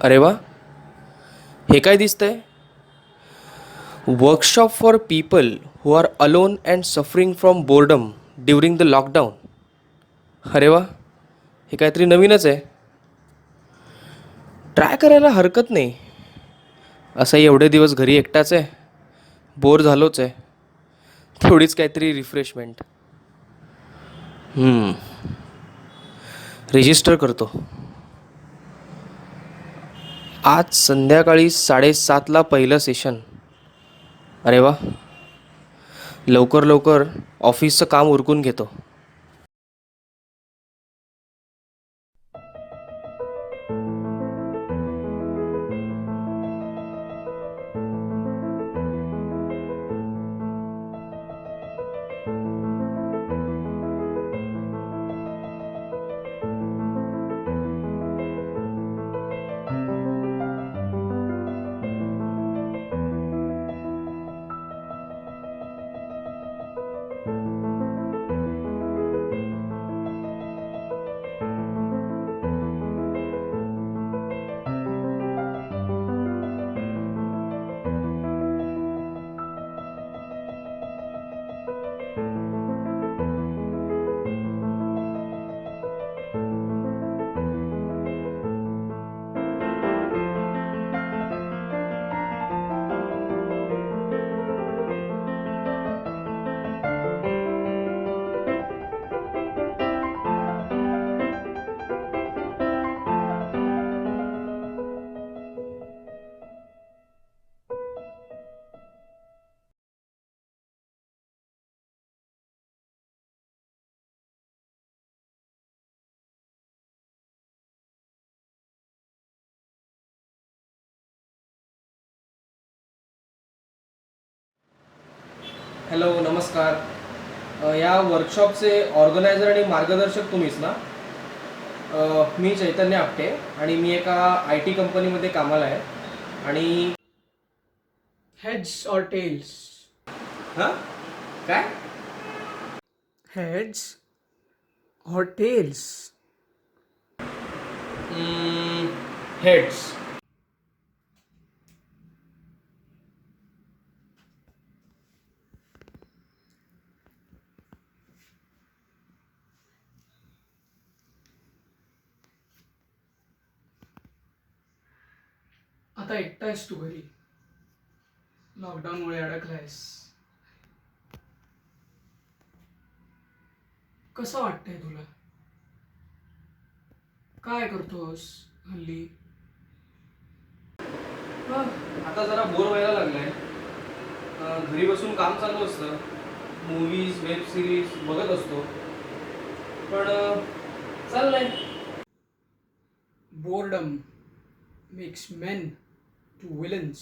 अरे वा, हे काय दिसतंय? Workshop for people who are alone and suffering from boredom during the lockdown. अरे वा, हे काहीतरी नवीनच आहे. ट्राय करायला हरकत नाही. असंही एवढे दिवस घरी एकटाच आहे, बोर झालोच आहे. थोडीच काहीतरी रिफ्रेशमेंट. रजिस्टर करतो. आज संध्याकाळी 7:30ला पहिलं सेशन. अरे वा, लवकर लवकर ऑफिसचं काम उरकून घेतो. हॅलो नमस्कार. या वर्कशॉपचे ऑर्गनायझर आणि मार्गदर्शक तुम्हीच ना? मी चैतन्य आपटे आणि मी एका आय टी कंपनीमध्ये कामाला आहे. आणि Heads or tails? हां काय? Heads or tails? हेड्स. आता एकटा आहेस तू घरी. लॉकडाऊनमुळे अडकलायस. कसं वाटतंय तुला? काय करतोस हल्ली? आता जरा बोर व्हायला लागलाय. घरी बसून काम चालू असतं. मूवीज वेब सिरीज बघत असतो. पण चाललंय. Boredom makes men to villains.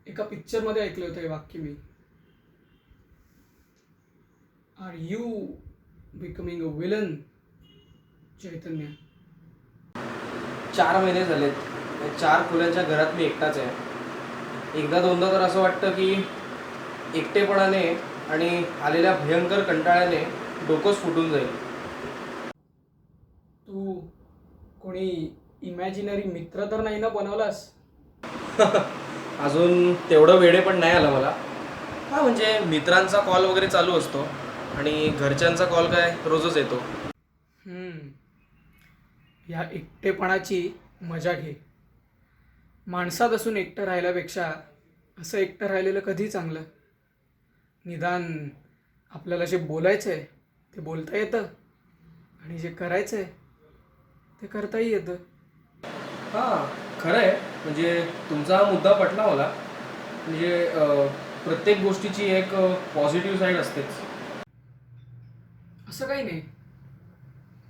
एका पिक्चरमध्ये ऐकलं होतं हे वाक्य मी. Are you becoming a villain, Chaitanya? 4 महिने झालेत. 4 खोल्यांच्या घरात मी एकटाच आहे. एकदा दोनदा तर असं वाटतं की एकटेपणाने आणि आलेल्या भयंकर कंटाळ्याने डोकंच फुटून जाईल. तू कोणी इमॅजिनरी मित्र तर नाही ना बनवलास? अजून तेवढं वेडे पण नाही आलं मला. हां म्हणजे मित्रांचा कॉल वगैरे चालू असतो आणि घरच्यांचा कॉल काय रोजच येतो. या एकटेपणाची मजा घे. माणसात असून एकटं राहिल्यापेक्षा असं एकटं राहिलेलं कधी चांगलं. निदान आपल्याला जे बोलायचं आहे ते बोलता येतं आणि जे करायचं आहे ते करताही येतं. हां खरं आहे. म्हणजे तुमचा हा मुद्दा पटला मला. म्हणजे प्रत्येक गोष्टीची एक पॉझिटिव्ह साईड असतेच. असं काही नाही.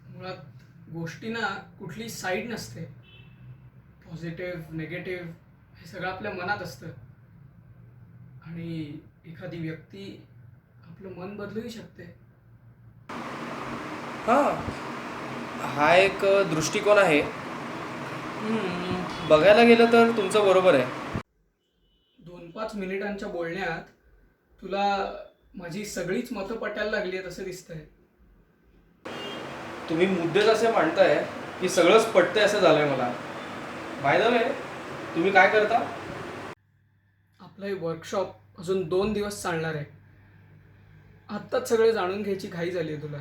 मुळात गोष्टींना कुठली साईड नसते. पॉझिटिव्ह नेगेटिव्ह हे सगळं आपल्या मनात असतं. आणि एखादी व्यक्ती आपलं मन बदलूही शकते. हां हा एक दृष्टिकोन आहे. बघायला गेलं तर तुमचं बरोबर आहे. 2-5 मिनिटांच्या बोलण्यात तुला माझी सगळीच मतं पटायला लागली आहेत असं दिसतंय. तुम्ही मुद्देच असे मांडताय की सगळंच पटतंय असं झालंय मला. बाय द वे तुम्ही काय करता? आपलं हे वर्कशॉप अजून 2 दिवस चालणार आहे. आत्ताच सगळं जाणून घ्यायची घाई झाली आहे तुला.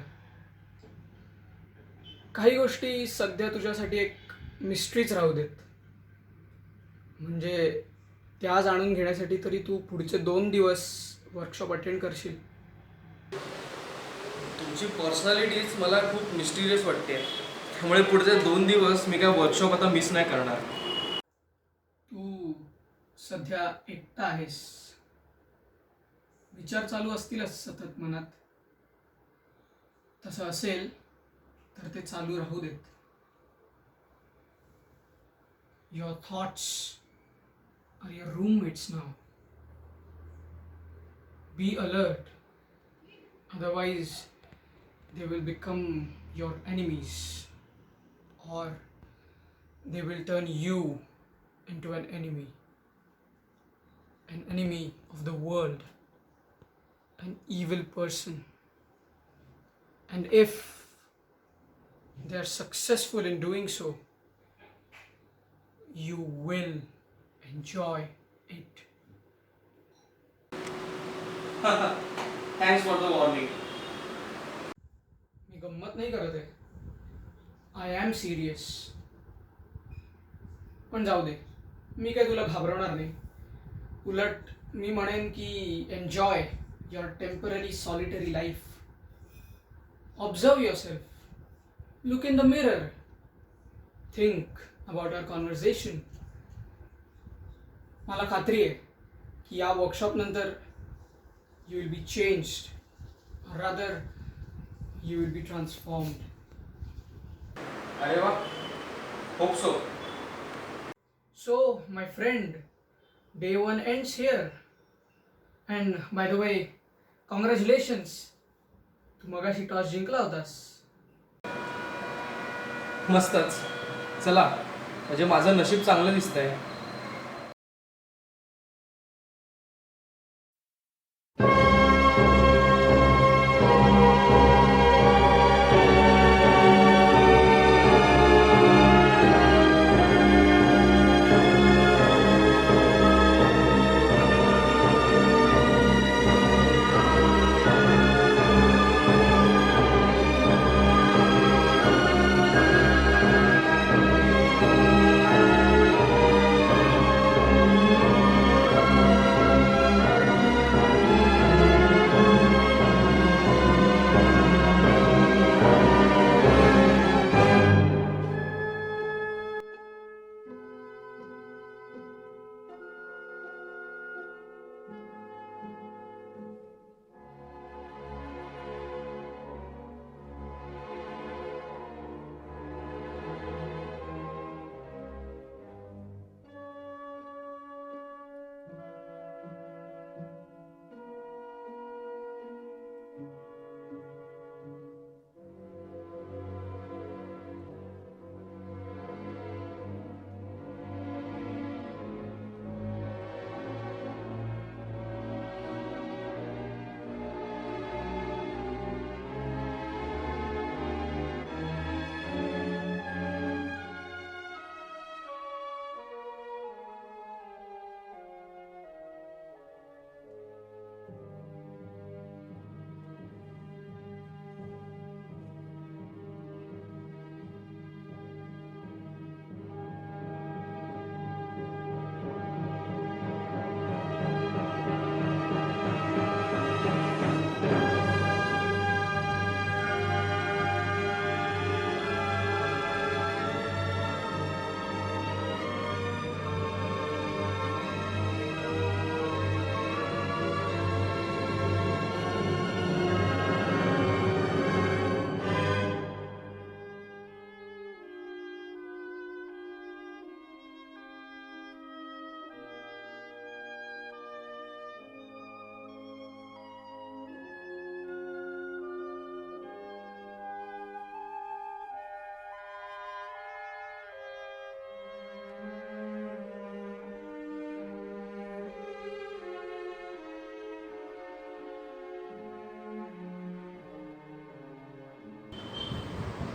काही गोष्टी सध्या तुझ्यासाठी एक मिस्ट्रीच राहू देत. म्हणजे त्या जाणून घेण्यासाठी तरी तू पुढचे 2 दिवस वर्कशॉप अटेंड करशील. तुमची पर्सनॅलिटीच मला खूप मिस्टिरियस वाटते. त्यामुळे पुढचे 2 दिवस मी काय वर्कशॉप आता मिस नाही करणार. तू सध्या एकटा आहेस. विचार चालू असतीलच सतत मनात. तसं असेल तर ते चालू राहू देत. Your thoughts are your roommates now. Be alert. Otherwise, they will become your enemies, or they will turn you into an enemy of the world, an evil person. And if they are successful in doing so, you will enjoy it. Thanks for the warning. मी गंमत नाही करत आहे. I am serious. पण जाऊ दे, मी काय तुला घाबरवणार नाही. उलट मी म्हणेन की enjoy your temporary solitary life. Observe yourself. Look in the mirror. Think about our conversation. मला खात्री आहे की या वर्कशॉपनंतर you will be changed. Rather you will be transformed. अरे वा. Hope so. So, my friend, day one ends here. And by the way, congratulations, तू मगाशी टॉस जिंकला होतास. मस्तच. चला, म्हणजे माझं नशीब चांगलं दिसतंय.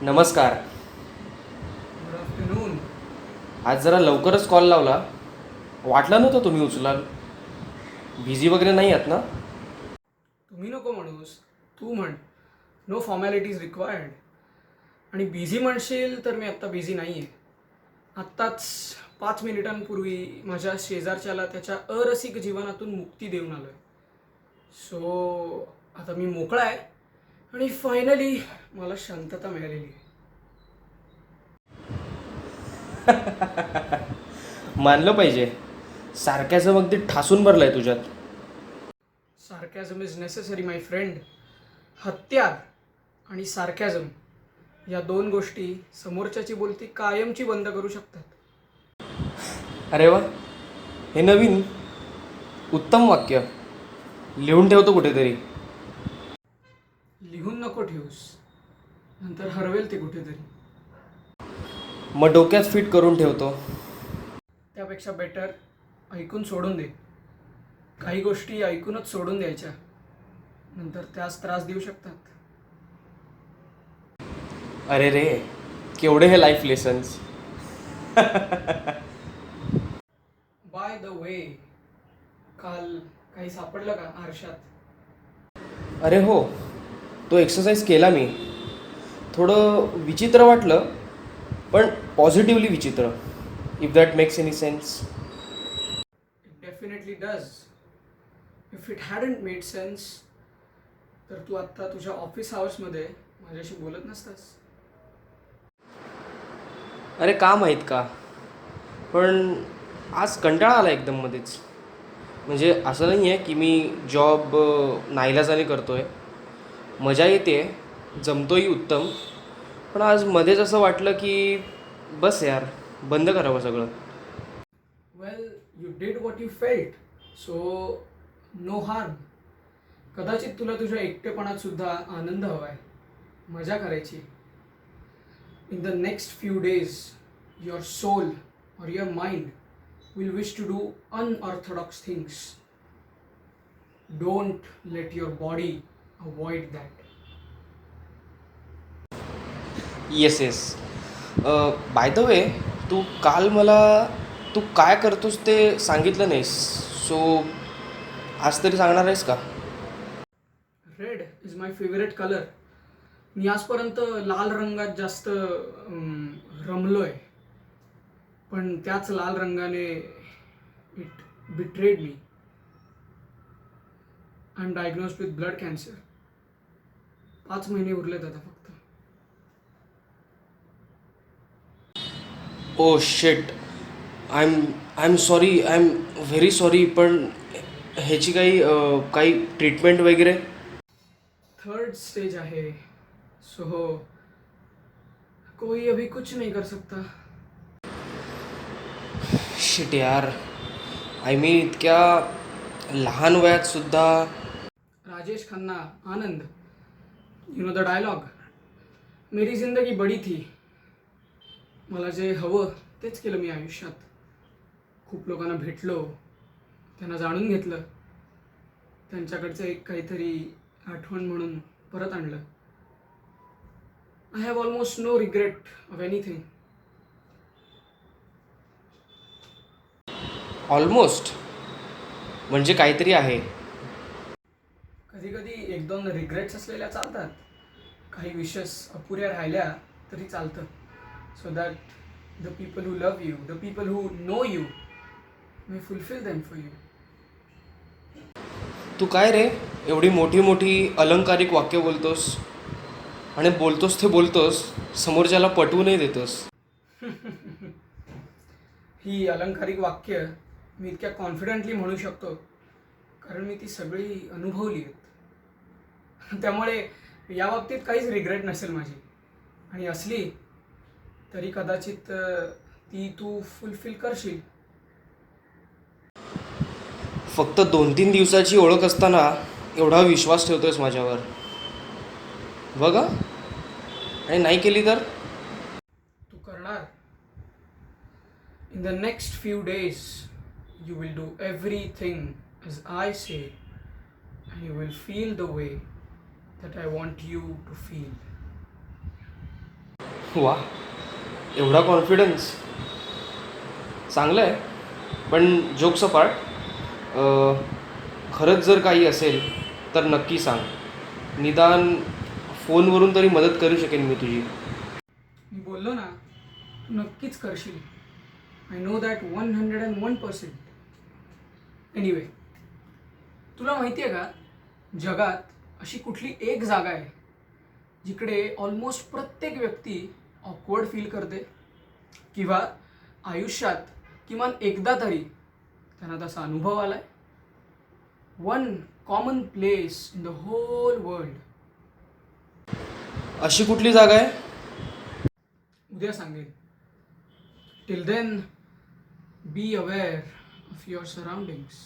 नमस्कार. Good afternoon. आज जरा लवकरच कॉल लावला. वाटलं नव्हतं तुम्ही उचलाल. बिझी वगैरे नाही आहात ना? तुम्ही नको म्हणूस, तू म्हण. No formalities required. आणि बिझी म्हणशील तर मी आत्ता बिझी नाही आहे. आत्ताच 5 मिनिटांपूर्वी माझ्या शेजारच्याला त्याच्या अरसिक जीवनातून मुक्ती देऊन आलो आहे. सो आता मी मोकळा आहे आणि फायनली मला शांतता मिळालेली आहे. मानलं पाहिजे. सारख्याचं अगदी ठासून भरलंय तुझ्यात. Sarcasm is necessary my friend. हत्यार आणि सार्कॅझम या 2 गोष्टी समोरच्याची बोलती कायमची बंद करू शकतात. अरे वा, हे नवीन उत्तम वाक्य. लिहून ठेवतो कुठेतरी. लिहून नको ठेवूस, नंतर हरवेल ते कुठेतरी. मग डोक्यात फिट करून ठेवतो. त्यापेक्षा बेटर ऐकून सोडून दे. काही गोष्टी ऐकूनच सोडून द्यायच्या, नंतर त्याच त्रास देऊ शकतात. अरे रे, केवढे हे लाईफ लेसन्स. बाय द वे, काल काही सापडलं का आरशात? अरे हो, तो एक्सरसाइज केला मी. थोडं विचित्र वाटलं, पण पॉझिटिव्हली विचित्र, if that makes any sense. It definitely does. If it hadn't made sense तर तू आत्ता तुझ्या ऑफिस आवर्समध्ये माझ्याशी बोलत नसतास. अरे का माहीत का, पण आज कंटाळा आला एकदम मध्येच. म्हणजे असं नाही आहे की मी जॉब नाईलाजाने करतो आहे. मजा येते, जमतोही उत्तम. पण आज मध्येच असं वाटलं की बस यार, बंद करावं सगळं. Well, you did what you felt, so no harm. कदाचित तुला तुझ्या एकटेपणात सुद्धा आनंद हवा आहे, मजा करायची. In the next few days your soul or your mind will wish to do unorthodox things. Don't let your body avoid that. Yes yes. By the way, तू काल मला तू काय करतोस ते सांगितलं नाहीस, सो आज तरी सांगणार आहेस का? Red is my favourite colour. मी आजपर्यंत लाल रंगात जास्त रमलोय, पण त्याच लाल रंगाने it betrayed me. I am diagnosed with blood cancer. 5 महिने उरलेत आता फक्त. Oh shit, I am sorry, I am very sorry. पण ह्याची काही ट्रीटमेंट वगैरे? 3rd स्टेज आहे, सो कोई अभी कुछ नहीं कर सकता. शिट यार, आय मीन इतक्या लहान वयात सुद्धा. Rajesh Khanna, Anand. You know the dialogue. मेरी जिंदगी बडी थी. मला जे हवं तेच केलं मी आयुष्यात. खूप लोकांना भेटलो, त्यांना जाणून घेतलं, त्यांच्याकडचं एक काहीतरी आठवण म्हणून परत आणलं. I have almost no regret of anything. Almost म्हणजे काहीतरी आहे. कधी कधी 1-2 रिग्रेट्स असलेल्या चालतात. काही विशेष अपुऱ्या राहिल्या तरी चालतं. So that the people who love you, the people who know you may fulfil them for you. तू काय रे एवढी मोठी मोठी अलंकारिक वाक्य बोलतोस, आणि बोलतोस ते बोलतोस, समोरच्याला पटवूनही देतोस. ही अलंकारिक वाक्य मी इतक्या कॉन्फिडेंटली म्हणू शकतो कारण मी ती सगळी अनुभवली आहेत. त्यामुळे या बाबतीत काहीच रिग्रेट नसेल माझी, आणि असली तरी कदाचित ती तू फुलफिल करशील. फक्त 2-3 दिवसाची ओळख असताना एवढा विश्वास ठेवतोयस माझ्यावर, बघा. आणि नाही केली तर? तू करणार. In the next few days you will do everything as I say, and you will feel the way that I want you to feel. वा, एवढा कॉन्फिडन्स, चांगलं आहे. पण जोक्स अपार्ट, खरंच जर काही असेल तर नक्की सांग. निदान फोनवरून तरी मदत करू शकेन मी तुझी. मी बोललो ना, तू नक्कीच करशील. I know that 101%. एनिवे, तुला माहिती आहे का, जगात अशी कुठली एक जागा आहे जिकडे ऑलमोस्ट प्रत्येक व्यक्ती ऑकवर्ड फील करते, किंवा आयुष्यात किमान एकदा तरी त्यांना तसा अनुभव आला आहे. One common place in the whole world. अशी कुठली जागा आहे? उद्या सांगेन. Till then, be aware of your surroundings.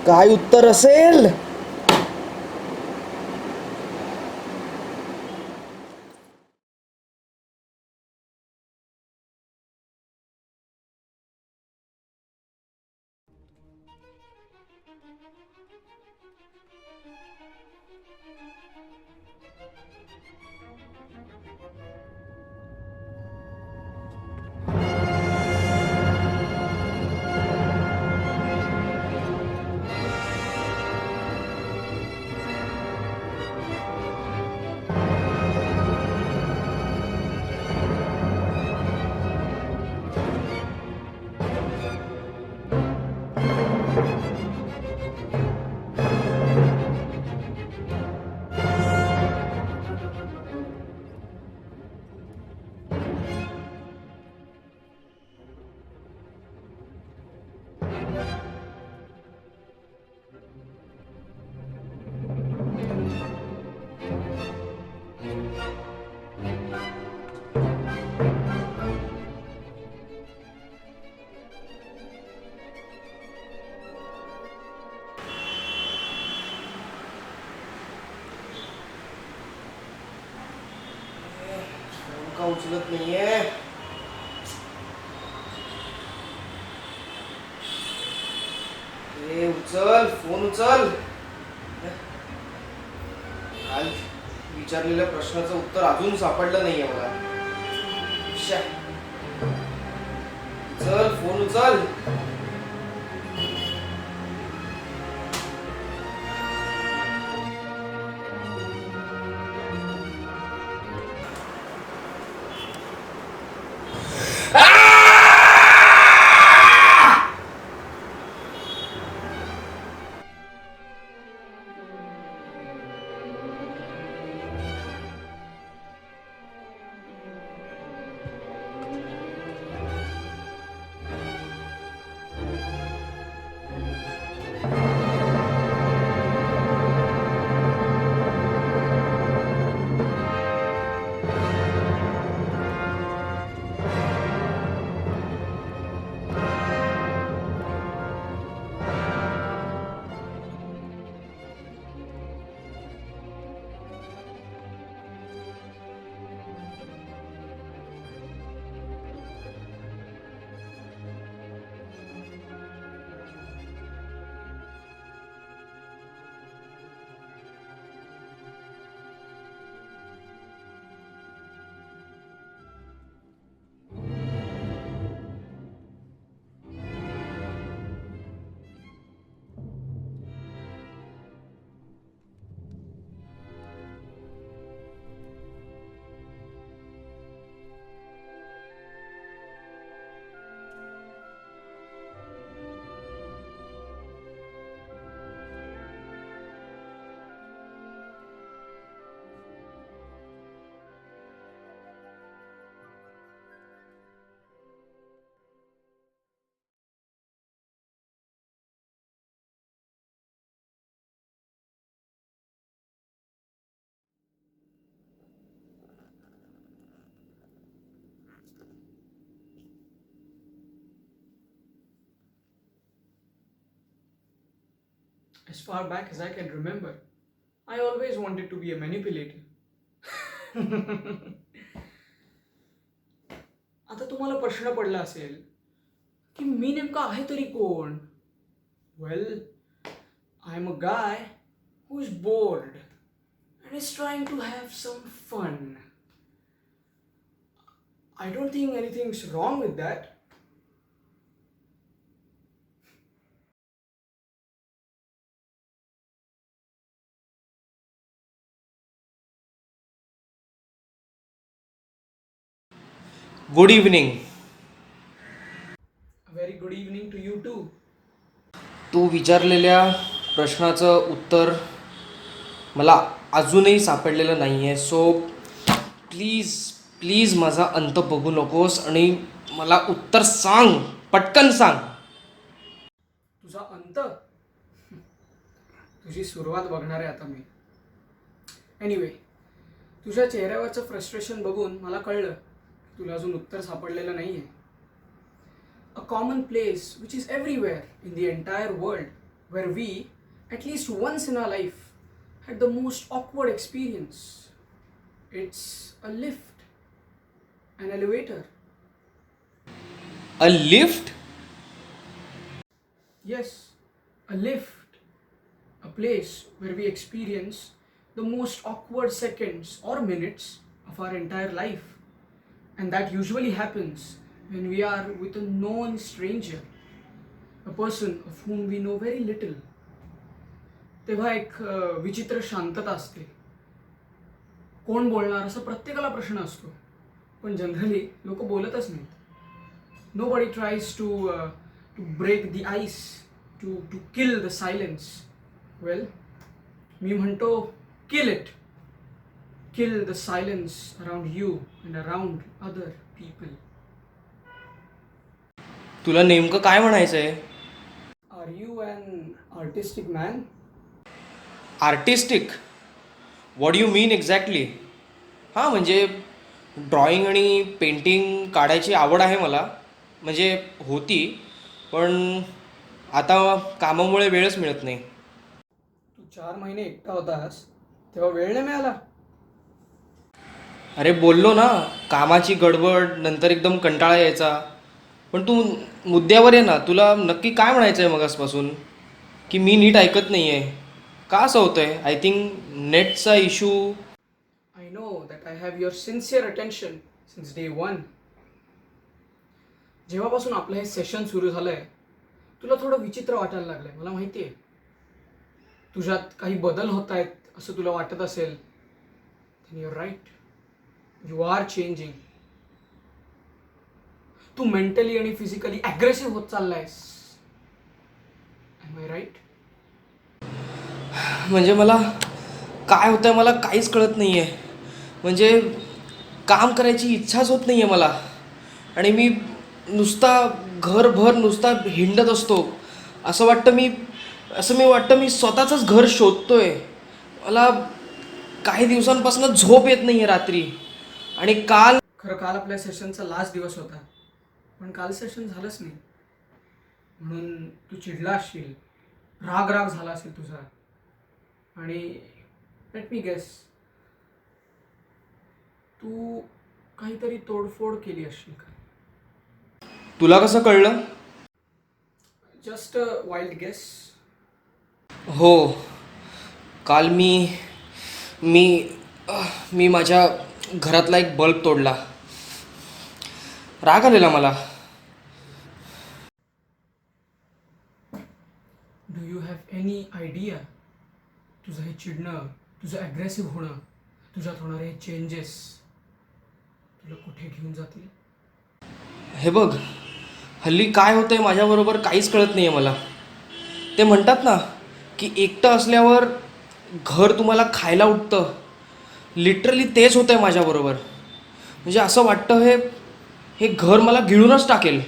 काय उत्तर असेल? उचलत नाहीये. उचल फोन उचल. काल विचारलेल्या प्रश्नाचं उत्तर अजून सापडलं नाहीये मला. श्या. उचल फोन उचल. As far back as I can remember, I always wanted to be a manipulator. आता तुम्हाला प्रश्न पडला असेल की मी नेमका आहे तरी कोण? Well, I'm a guy who's bored and is trying to have some fun. I don't think anything's wrong with that. Good evening. A very good evening to you too. तू विचारलेल्या प्रश्नाचं उत्तर मला अजूनही सापडलेलं नाही आहे. सो प्लीज प्लीज माझा अंत बघू नकोस आणि मला उत्तर सांग, पटकन सांग. तुझा अंत? तुझी सुरुवात बघणार आहे आता मी. एनिवे, तुझ्या चेहऱ्यावरचं फ्रस्ट्रेशन बघून मला कळलं की तुला अजून उत्तर सापडलेलं नाही आहे. A common place which is everywhere in the entire world, where we, at least once in our life, had the most awkward experience. It's a lift, an elevator. A lift? Yes, a lift, a place where we experience the most awkward seconds or minutes of our entire life. And that usually happens when we are with a known stranger, a person of whom we know very little. तेव्हा एक विचित्र शांतता असते. कोण बोलणार असं प्रत्येकाला प्रश्न असतो, पण जनरली लोक बोलतच नाहीत. Nobody tries to break the ice, to kill the silence. Well, मी म्हणतो kill it. Kill the silence around you and around other people. तुला नेमकं काय म्हणायचंय? Are you an artistic man? Artistic? What you mean exactly? हां, म्हणजे drawing आणि painting काढायची आवड आहे मला. म्हणजे होती, पण आता कामामुळे वेळच मिळत नाही. तू 4 महिने एकटा होतास तेव्हा वेळ नाही मिळाला? अरे बोललो ना, कामाची गडबड नंतर एकदम कंटाळा यायचा. पण तू मुद्द्यावर ये ना, तुला नक्की काय म्हणायचं आहे मगासपासून? की मी नीट ऐकत नाही आहे का असं होतं आहे? आय थिंक नेटचा issue. I know that I have your sincere attention since day one. जेव्हापासून आपलं हे सेशन सुरू झालंय तुला थोडं विचित्र वाटायला लागलंय, मला माहिती आहे. तुझ्यात काही बदल होत आहेत असं तुला वाटत असेल, then you're right. You are changing. तू मेंटली आणि फिजिकली अग्रेसिव्ह होत चाललायस. M I right? म्हणजे मला काय होतं आहे मला काहीच कळत नाही आहे. म्हणजे काम करायची इच्छाच होत नाही आहे मला. आणि मी नुसता घरभर नुसता हिंडत असतो. असं मी वाटतं मी स्वतःचंच घर शोधतोय. मला काही दिवसांपासून झोप येत नाही आहे रात्री. आणि काल काल आपल्या सेशनचा लास्ट दिवस होता, पण काल सेशन झालंच नाही म्हणून तू चिडला असशील, राग झाला असेल तुझा. आणि लेट मी गेस, तू काहीतरी तोडफोड केली असशील का? तुला कसं कळलं? Just wild guess. हो, काल मी मी मी माझ्या घरातला एक बल्ब तोडला. राग आलेला मला. Do you have any idea तुझं हे चिडणं, तुझं ॲग्रेसिव्ह होणं, तुझ्यात होणारे चेंजेस तुला कुठे घेऊन जातील? हे बघ, हल्ली काय होतं आहे माझ्याबरोबर काहीच कळत नाही आहे मला. ते म्हणतात ना की एकटं असल्यावर घर तुम्हाला खायला उठतं. लिटरली तेच होतं आहे माझ्याबरोबर. म्हणजे असं वाटतं हे हे घर मला गिळूनच टाकेल.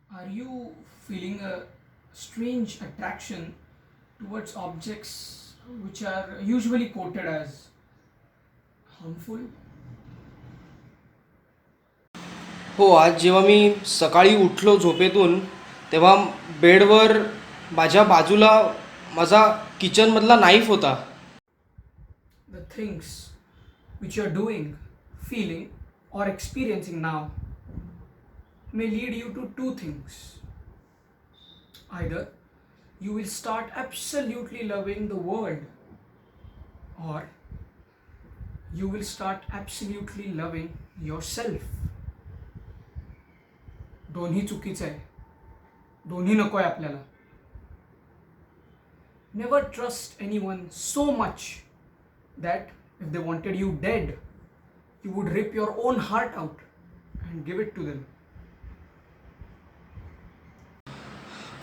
Are you feeling a strange attraction towards objects which are usually quoted as harmful? हो, आज जेव्हा मी सकाळी उठलो झोपेतून तेव्हा बेडवर माझ्या बाजूला माझा किचनमधला नाईफ होता. The things which you are doing, feeling, or experiencing now may lead you to two things. Either you will start absolutely loving the world, or you will start absolutely loving yourself. दोन्ही चुकीचं आहे, दोन्ही नको आहे आपल्याला. Never trust anyone so much that if they wanted you dead, you would rip your own heart out and give it to them.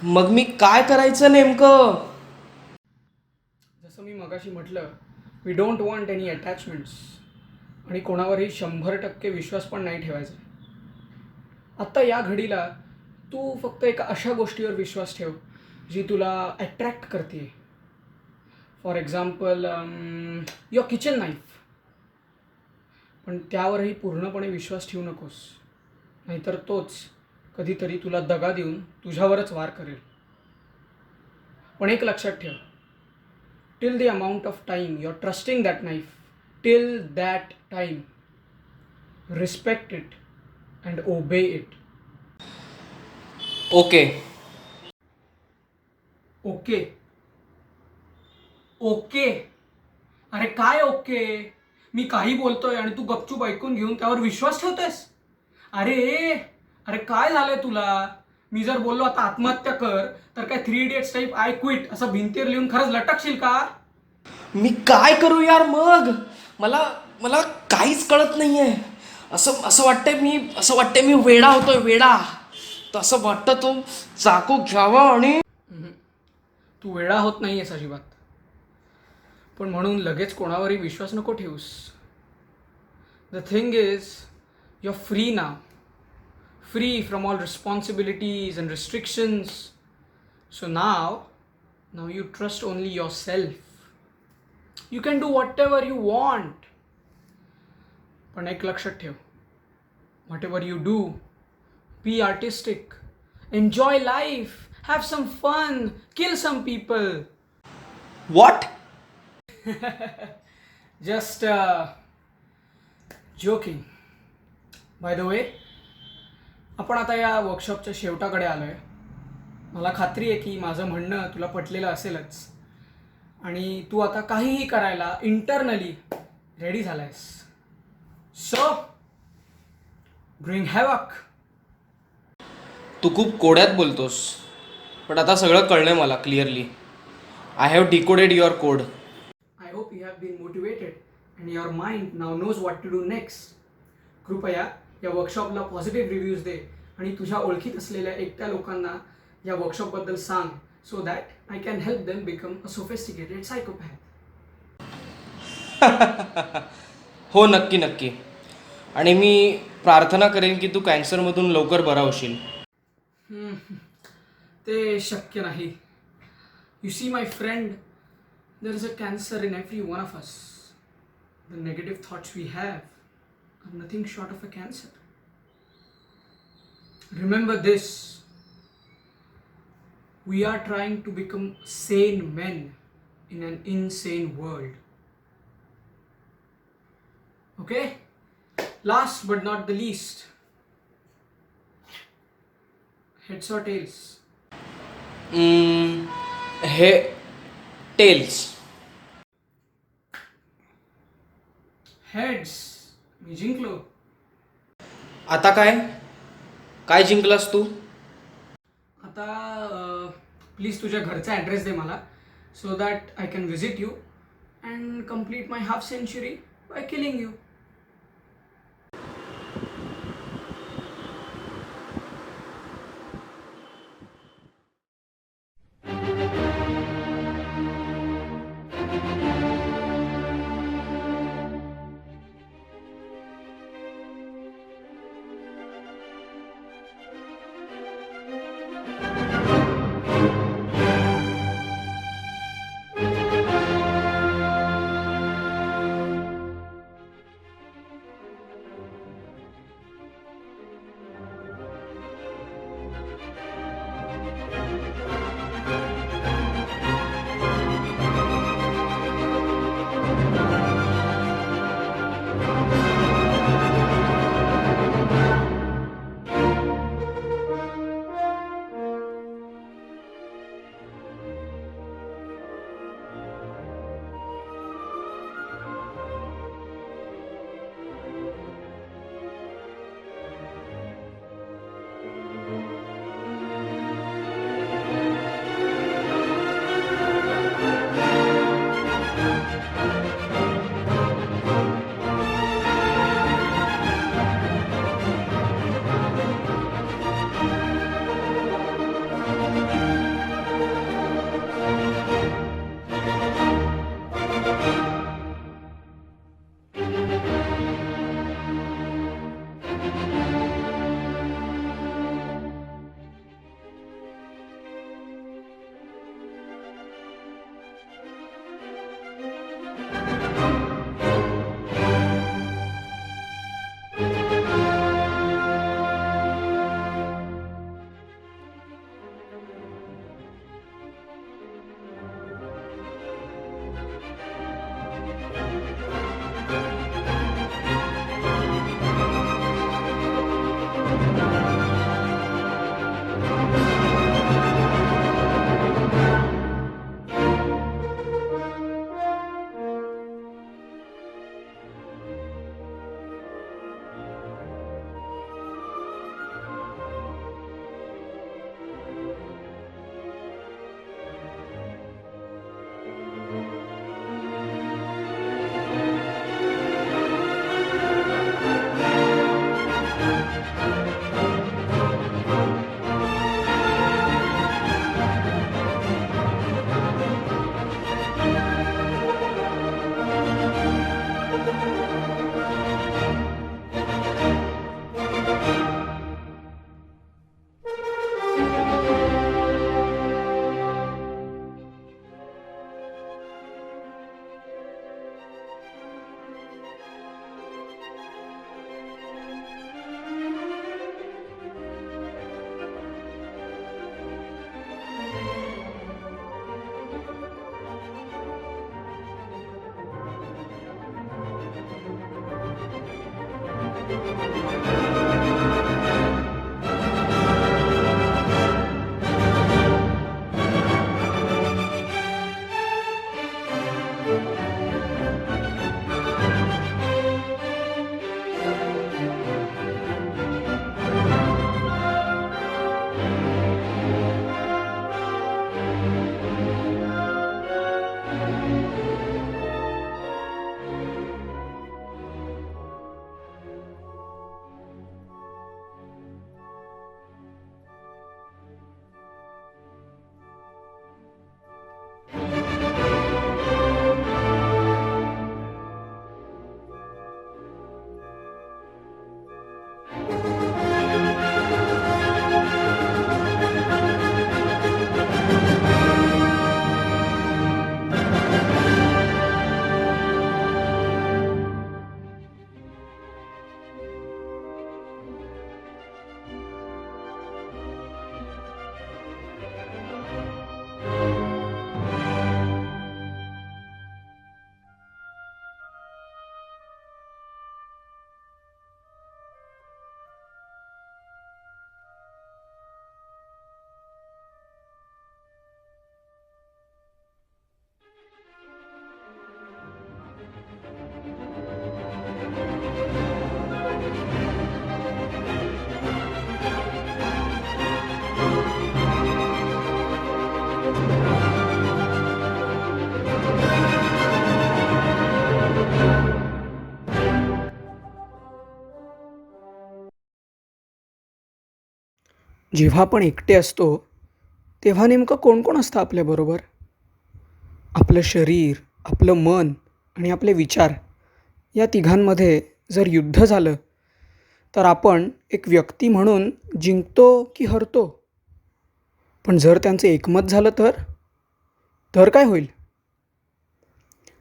मग मी काय करायचं नेमकं? जसं मी मगाशी म्हटलं, we don't want any attachments आणि कोणावरही 100% विश्वास पण नाही ठेवायचा. आत्ता या घडीला तू फक्त एका अशा गोष्टीवर विश्वास ठेव जी तुला अट्रॅक्ट करते. For example your kitchen knife. पण त्यावरही पूर्णपणे विश्वास ठेवू नकोस, नाहीतर तोच कधीतरी तुला दगा देऊन तुझ्यावरच वार करेल. पण एक लक्षात ठेव, till the amount of time you are trusting that knife, till that time respect it and obey it. Okay. Okay okay? अरे काय ओके? मी काही बोलतोय आणि तू गपचूप ऐकून घेऊन त्यावर विश्वास ठेवतोयस? अरे अरे काय झालंय तुला? मी जर बोललो आता आत्महत्या कर तर काय 3 Idiots टाईप आय क्विट असं भिंतीवर लिहून खरंच लटकशील का? मी काय करू यार मग? मला मला काहीच कळत नाही आहे. असं वाटतंय मी वेडा होतोय, वेडा. तर असं वाटतं तो चाकू घ्यावा आणि तू वेळा होत नाही आहेस अजिबात. पण म्हणून लगेच कोणावरही विश्वास नको ठेवूस. The thing is you are free now, free from all responsibilities and restrictions. So now you trust only your self. You can do whatever you want. पण एक लक्षात ठेव, whatever you do, be artistic, enjoy life, have some fun, kill some people. What? Just joking. By the way, आपण आता या वर्कशॉपच्या शेवटाकडे आलो आहे. मला खात्री आहे की माझं म्हणणं तुला पटलेलं असेलच आणि तू आता काहीही करायला इंटरनली रेडी झाला आहेस. So bring हॅवक. तू खूप कोड्यात बोलतोस, पण आता सगळं कळलंय मला clearly. I have decoded your code. I hope you have been motivated and your mind now knows what to do next. कृपया या वर्कशॉपला पॉझिटिव्ह रिव्ह्यूज दे आणि तुझ्या ओळखीत असलेल्या एकट्या लोकांना या वर्कशॉपबद्दल सांग, so that I can help them become a sophisticated psychopath. हो, नक्की नक्की. आणि मी प्रार्थना करेन की तू कॅन्सरमधून लवकर बरा होशील. ते शक्य नाही. You see my friend, there is a cancer in every one of us. The negative thoughts we have are nothing short of a cancer. Remember this. We are trying to become sane men in an insane world. Okay? Last but not the least. Heads or tails? हे tails. Heads. मी जिंकलो. आता काय काय जिंकलास तू? आता please तुझ्या घरचा address दे मला, so that I can visit you and complete my half century by killing you. जेव्हा आपण एकटे असतो तेव्हा नेमकं कोण कोण असतं आपल्याबरोबर? आपलं शरीर, आपलं मन आणि आपले विचार या तिघांमध्ये जर युद्ध झालं तर आपण एक व्यक्ती म्हणून जिंकतो की हरतो? पण जर त्यांचं एकमत झालं तर काय होईल?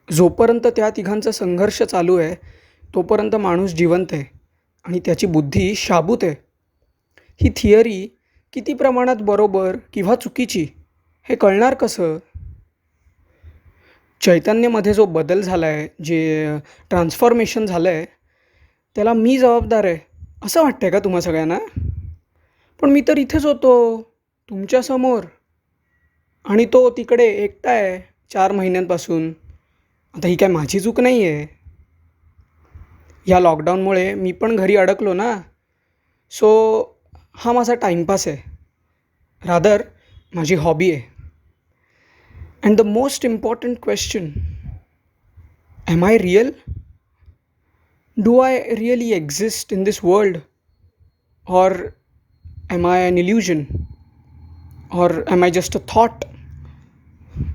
जोपर्यंत त्या तिघांचा संघर्ष चालू आहे तोपर्यंत माणूस जिवंत आहे आणि त्याची बुद्धी शाबूत आहे. ही थिअरी किती प्रमाणात बरोबर किंवा चुकीची हे कळणार कसं? चैतन्यमध्ये जो बदल झाला आहे, जे ट्रान्सफॉर्मेशन झालं आहे, त्याला मी जबाबदार आहे असं वाटतं आहे का तुम्हा सगळ्यांना? पण मी तर इथेच होतो तुमच्यासमोर आणि तो तिकडे एकटा आहे 4 महिन्यांपासून. आता ही काय माझी चूक नाही आहे. या लॉकडाऊनमुळे मी पण घरी अडकलो ना. सो हा माझा टाईमपास आहे, रादर माझी हॉबी आहे. And the most important question, am I real? Do I really exist in this world? Or am I an illusion? Or am I just a thought?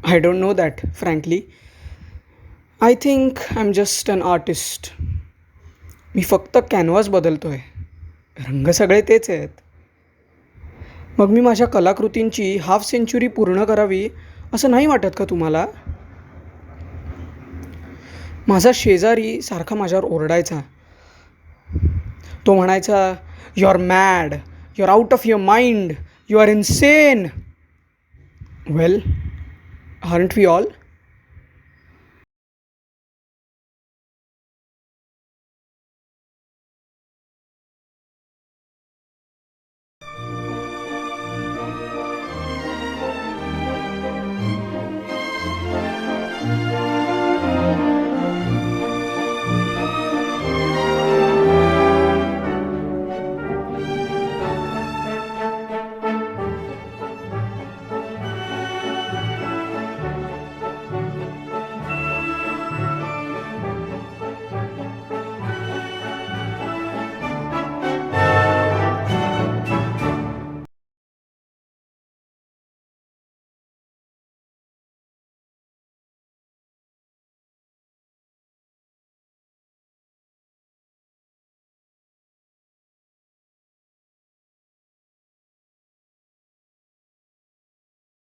I don't know that frankly. I think I am just an artist. मी फक्त canvas बदलतो आहे, रंग सगळे तेच आहेत. मग मी माझ्या कलाकृतींची हाफ सेंचुरी पूर्ण करावी असं नाही वाटत का तुम्हाला? माझा शेजारी सारखा माझ्यावर ओरडायचा. तो म्हणायचा, you are mad, you are out of your mind, you are insane. Well, aren't we all?